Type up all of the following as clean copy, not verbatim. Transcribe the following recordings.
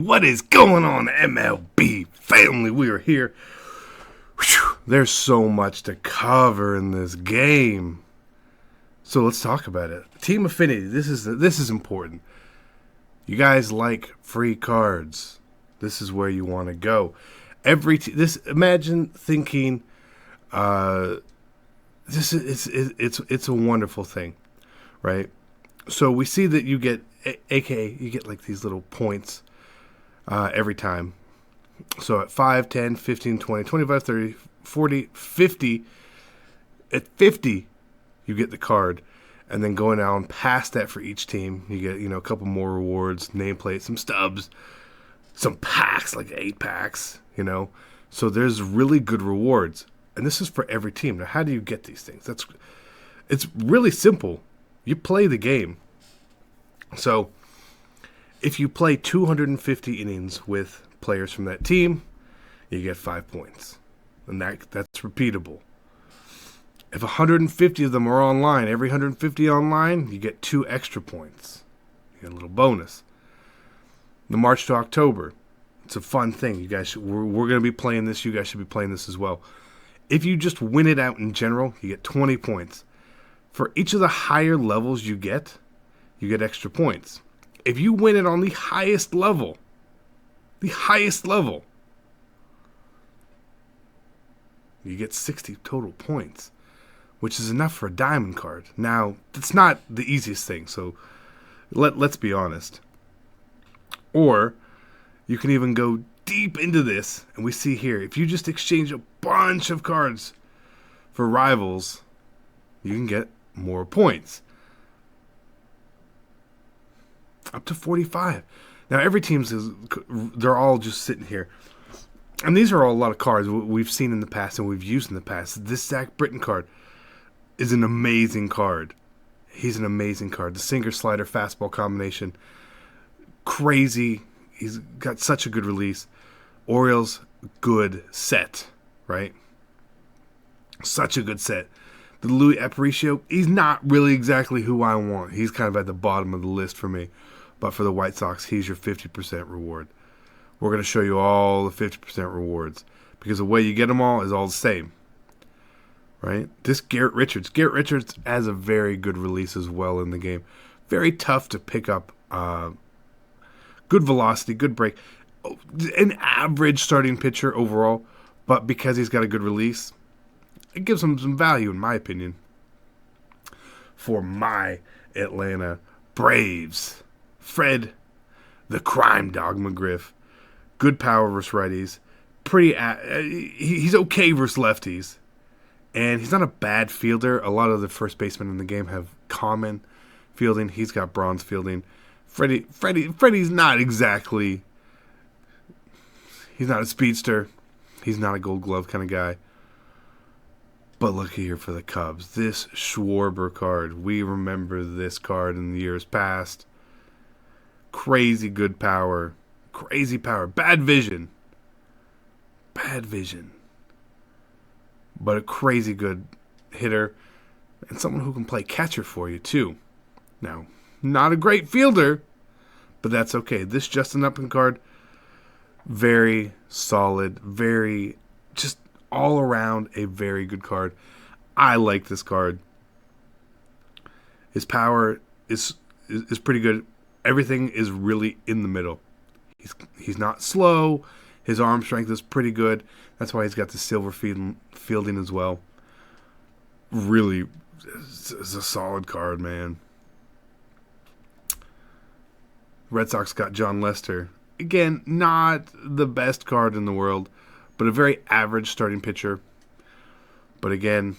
What is going on, MLB family? We are here. Whew, there's so much to cover in this game. So let's talk about it. Team Affinity, this is important. You guys like free cards. This is where you want to go. Imagine thinking it's a wonderful thing, right? So we see that you get you get like these little points every time. So at 5, 10, 15, 20, 25, 30, 40, 50. At 50, you get the card. And then going down past that for each team, you get, a couple more rewards, nameplates, some stubs, some packs, like 8 packs, So there's really good rewards. And this is for every team. Now, how do you get these things? It's really simple. You play the game. So if you play 250 innings with players from that team, you get 5 points. And that's repeatable. If 150 of them are online, every 150 online, you get 2 extra points. You get a little bonus. The March to October, it's a fun thing. You guys, we're going to be playing this. You guys should be playing this as well. If you just win it out in general, you get 20 points. For each of the higher levels you get extra points. If you win it on the highest level, you get 60 total points, which is enough for a diamond card. Now, that's not the easiest thing, so let's be honest. Or you can even go deep into this, and we see here, if you just exchange a bunch of cards for rivals, you can get more points. Up to 45. Now, every they're all just sitting here. And these are all a lot of cards we've seen in the past and we've used in the past. This Zach Britton card is an amazing card. He's an amazing card. The sinker, slider, fastball combination. Crazy. He's got such a good release. Orioles, good set, right? Such a good set. The Louis Aparicio, he's not really exactly who I want. He's kind of at the bottom of the list for me. But for the White Sox, he's your 50% reward. We're going to show you all the 50% rewards. Because the way you get them all is all the same. Right? This Garrett Richards. Garrett Richards has a very good release as well in the game. Very tough to pick up. Good velocity, good break. An average starting pitcher overall. But because he's got a good release, it gives him some value, in my opinion. For my Atlanta Braves. Fred, the crime dog McGriff. Good power versus righties. He's okay versus lefties. And he's not a bad fielder. A lot of the first basemen in the game have common fielding. He's got bronze fielding. Freddie's not exactly... He's not a speedster. He's not a gold glove kind of guy. But look here for the Cubs. This Schwarber card. We remember this card in the years past. Crazy good power. Crazy power. Bad vision. But a crazy good hitter. And someone who can play catcher for you, too. Now, not a great fielder, but that's okay. This Justin Upton card, very solid. Very, just all around a very good card. I like this card. His power is pretty good. Everything is really in the middle. He's not slow. His arm strength is pretty good. That's why he's got the silver fielding as well. Really, it's a solid card, man. Red Sox got John Lester. Again, not the best card in the world, but a very average starting pitcher. But again,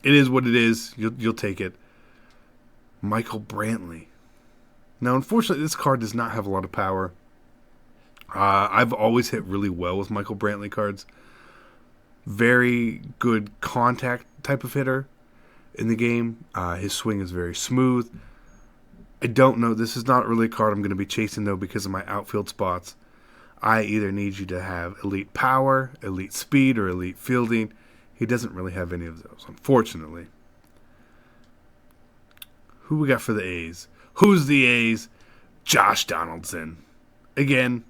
it is what it is. You'll take it. Michael Brantley. Now, unfortunately, this card does not have a lot of power. I've always hit really well with Michael Brantley cards. Very good contact type of hitter in the game. His swing is very smooth. I don't know. This is not really a card I'm going to be chasing, though, because of my outfield spots. I either need you to have elite power, elite speed, or elite fielding. He doesn't really have any of those, unfortunately. Who we got for the A's? Who's the A's? Josh Donaldson. again,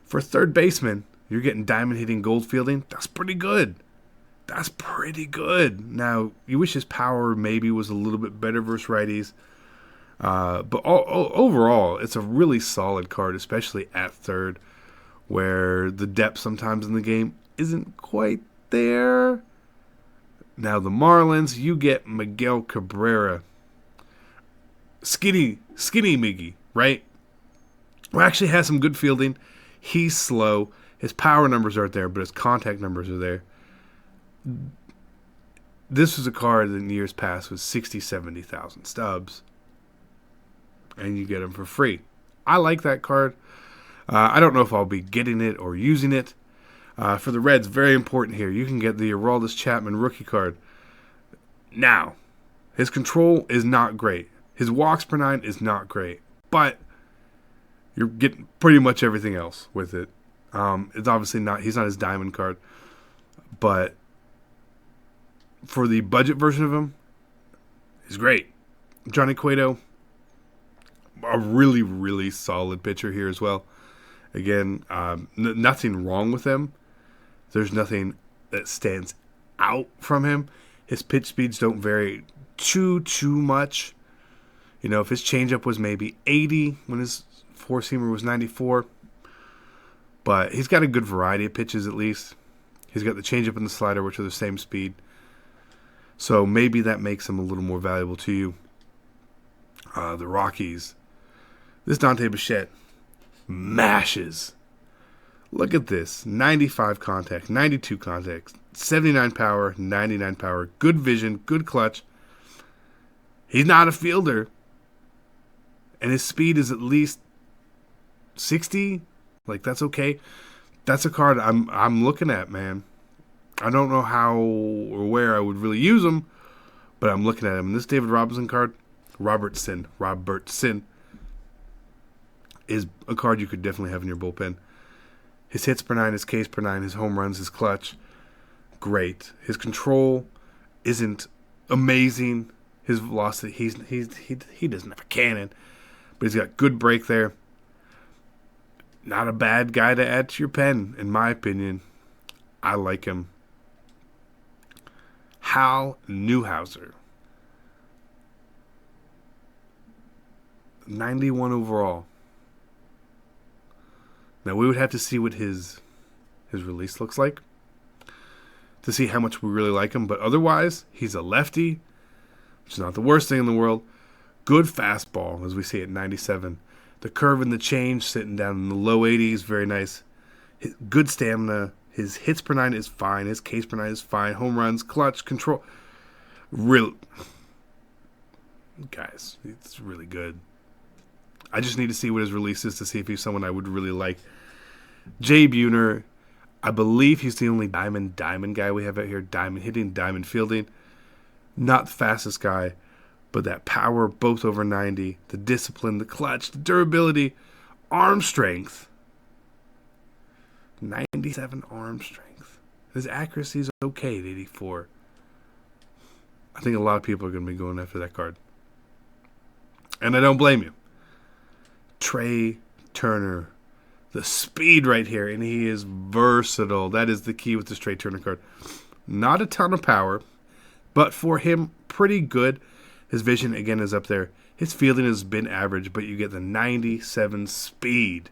for third baseman, you're getting diamond hitting, gold fielding. That's pretty good. That's pretty good. Now, you wish his power maybe was a little bit better versus righties. But overall, it's a really solid card, especially at third, where the depth sometimes in the game isn't quite there. Now, the Marlins, you get Miguel Cabrera. Skinny Miggy, right? Who actually has some good fielding. He's slow. His power numbers aren't there, but his contact numbers are there. This was a card that in years past was 60, 70,000 stubs. And you get him for free. I like that card. I don't know if I'll be getting it or using it. For the Reds, very important here. You can get the CHAPMAN rookie card. Now, his control is not great. His walks per 9 is not great. But you're getting pretty much everything else with it. It's obviously not, he's not his diamond card. But for the budget version of him, he's great. Johnny Cueto, a really, really solid pitcher here as well. Again, nothing wrong with him. There's nothing that stands out from him. His pitch speeds don't vary too much. You know, if his changeup was maybe 80 when his four-seamer was 94. But he's got a good variety of pitches at least. He's got the changeup and the slider, which are the same speed. So maybe that makes him a little more valuable to you. The Rockies. This Dante Bichette mashes. Look at this. 95 contact, 92 contact, 79 power, 99 power. Good vision, good clutch. He's not a fielder. And his speed is at least 60. Like, that's okay. That's a card I'm looking at, man. I don't know how or where I would really use him, but I'm looking at him. And this David Robertson card, Robertson, is a card you could definitely have in your bullpen. His hits per 9, his Ks per 9, his home runs, his clutch, great. His control isn't amazing. His velocity, he doesn't have a cannon, but he's got good break there. Not a bad guy to add to your pen, in my opinion. I like him. Hal Newhouser. 91 overall. Now, we would have to see what his release looks like to see how much we really like him. But otherwise, he's a lefty, which is not the worst thing in the world. Good fastball, as we see at 97. The curve and the change sitting down in the low 80s, very nice. Good stamina. His hits per 9 is fine. His Ks per 9 is fine. Home runs, clutch, control. Real. Guys, it's really good. I just need to see what his release is to see if he's someone I would really like. Jay Buhner, I believe he's the only diamond guy we have out here. Diamond hitting, diamond fielding. Not the fastest guy, but that power, both over 90. The discipline, the clutch, the durability, arm strength. 97 arm strength. His accuracy is okay at 84. I think a lot of people are going to be going after that card. And I don't blame you. Trey Turner. The speed right here, and he is versatile. That is the key with this Trey Turner card. Not a ton of power, but for him, pretty good. His vision, again, is up there. His fielding has been average, but you get the 97 speed.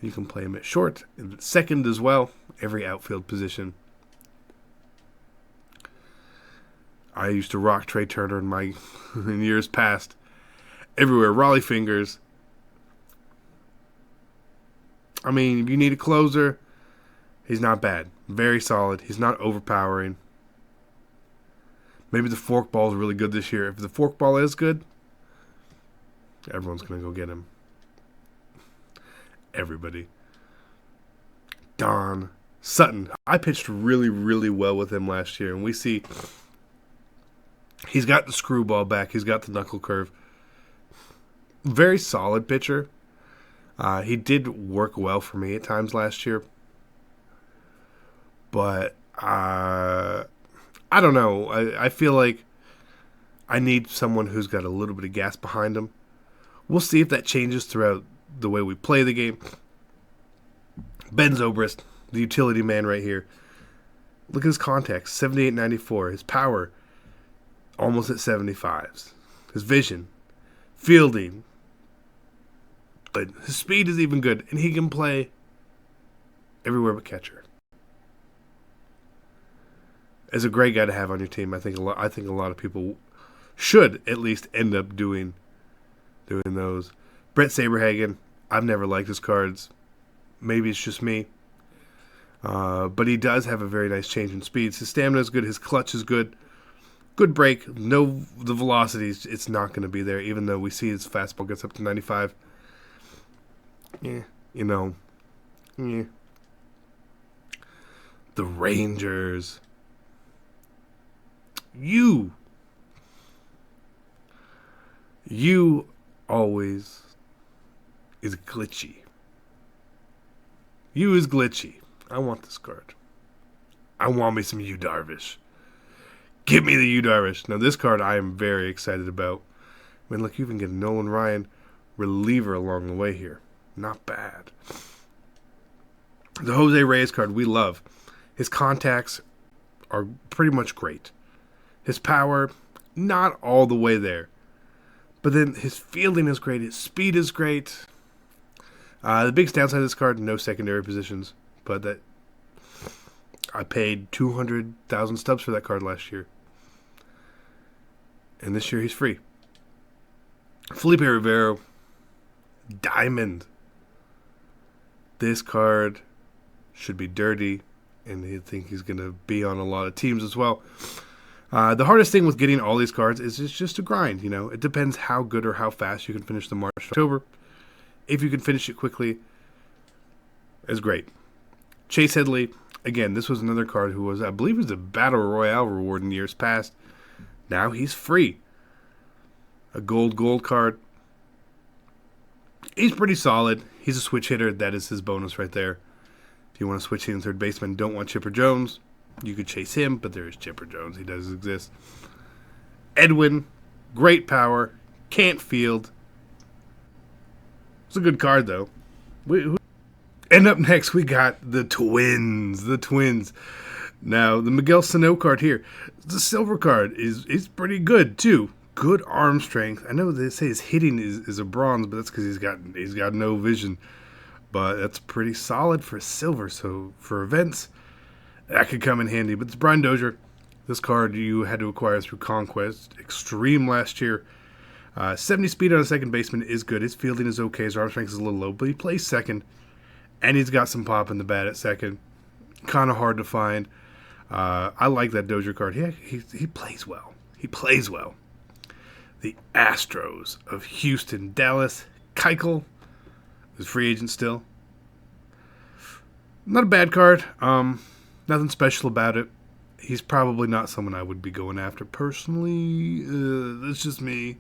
You can play him at short, and second as well, every outfield position. I used to rock Trey Turner in years past. Everywhere, Raleigh fingers. I mean, if you need a closer, he's not bad. Very solid. He's not overpowering. Maybe the forkball is really good this year. If the forkball is good, everyone's going to go get him. Everybody. Don Sutton. I pitched really, really well with him last year, and we see he's got the screwball back. He's got the knuckle curve. Very solid pitcher. He did work well for me at times last year. But I don't know. I feel like I need someone who's got a little bit of gas behind him. We'll see if that changes throughout the way we play the game. Ben Zobrist, the utility man right here. Look at his contacts, 78, 94. His power, almost at 75s. His vision, fielding, but his speed is even good, and he can play everywhere but catcher. As a great guy to have on your team, I think a lot of people should at least end up doing those. Brett Saberhagen, I've never liked his cards. Maybe it's just me. But he does have a very nice change in speeds. His stamina is good. His clutch is good. Good break. The velocities, it's not going to be there, even though we see his fastball gets up to 95. Yeah. The Rangers. You always is glitchy. You is glitchy. I want this card. I want me some Yu Darvish. Give me the Yu Darvish. Now, this card I am very excited about. I mean, look, you even get a Nolan Ryan reliever along the way here. Not bad. The Jose Reyes card we love. His contacts are pretty much great. His power, not all the way there. But then his fielding is great. His speed is great. The biggest downside of this card, no secondary positions. But that I paid 200,000 stubs for that card last year. And this year he's free. Felipe Rivero, Diamond. This card should be dirty, and I think he's going to be on a lot of teams as well. The hardest thing with getting all these cards is it's just a grind, It depends how good or how fast you can finish the March to October. If you can finish it quickly, it's great. Chase Headley, again, this was another card who was, I believe, was a Battle Royale reward in years past. Now he's free. A gold card. He's pretty solid. He's a switch hitter. That is his bonus right there. If you want to switch hitting third baseman, don't want Chipper Jones, you could chase him, but there is Chipper Jones. He does exist. Edwin, great power, can't field. It's a good card, though. And up next, we got the Twins. The Twins. Now, the Miguel Sano card here, the silver card, is pretty good, too. Good arm strength. I know they say his hitting is a bronze, but that's because he's got no vision. But that's pretty solid for silver. So for events, that could come in handy. But it's Brian Dozier. This card you had to acquire through Conquest Extreme last year. 70 speed on a second baseman is good. His fielding is okay. His arm strength is a little low, but he plays second. And he's got some pop in the bat at second. Kind of hard to find. I like that Dozier card. He plays well. He plays well. The Astros of Houston, Dallas. Keuchel is free agent still. Not a bad card. Nothing special about it. He's probably not someone I would be going after personally. That's just me.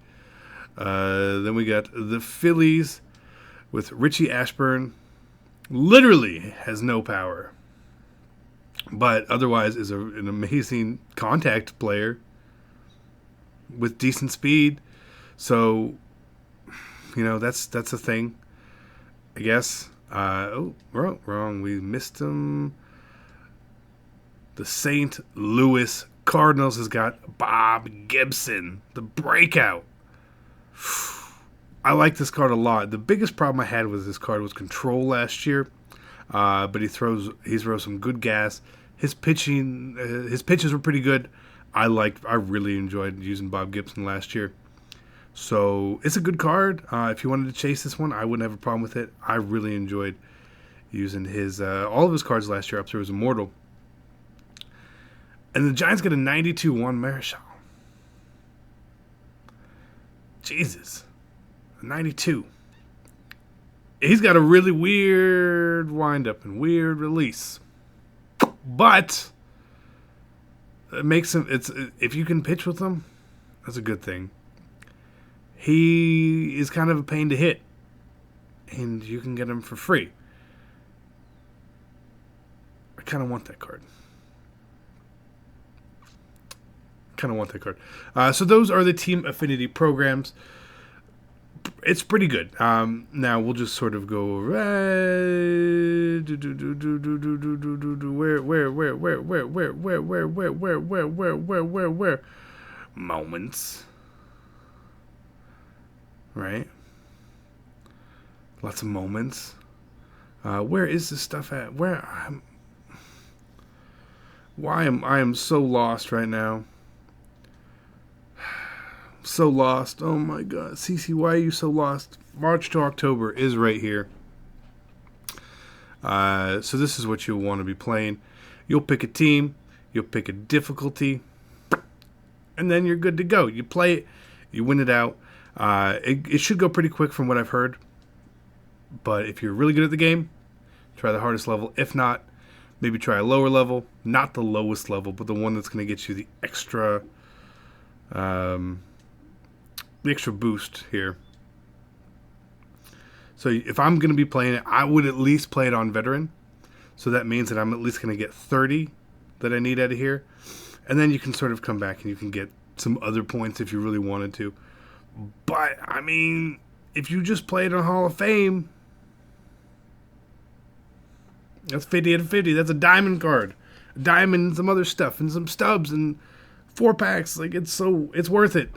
Then we got the Phillies with Richie Ashburn. Literally has no power, but otherwise is an amazing contact player with decent speed. So, that's a thing, I guess. Wrong. We missed him. The St. Louis Cardinals has got Bob Gibson, the breakout. I like this card a lot. The biggest problem I had with this card was control last year, but he throws some good gas. His pitches were pretty good. I really enjoyed using Bob Gibson last year. So it's a good card. If you wanted to chase this one, I wouldn't have a problem with it. I really enjoyed using all of his cards last year up through his Immortal. And the Giants get a 92-1 Marichal. Jesus. 92. He's got a really weird windup and weird release. But it makes him, if you can pitch with him, that's a good thing. He is kind of a pain to hit. And you can get him for free. I kind of want that card. So those are the Team Affinity programs. it's pretty good. Now we'll just sort of go where moments, right? Lots of moments. Where is this stuff at? I am so lost right now. So lost. Oh my god. CC, why are you so lost? March to October is right here. So this is what you'll want to be playing. You'll pick a team. You'll pick a difficulty. And then you're good to go. You play it. You win it out. It should go pretty quick from what I've heard. But if you're really good at the game, try the hardest level. If not, maybe try a lower level. Not the lowest level, but the one that's going to get you the extra... the extra boost here. So if I'm going to be playing it, I would at least play it on veteran. So that means that I'm at least going to get 30 that I need out of here. And then you can sort of come back and you can get some other points if you really wanted to. But, I mean, if you just play it on Hall of Fame, that's 50 out of 50. That's a diamond card. A diamond and some other stuff and some stubs and 4-packs. Like, it's worth it.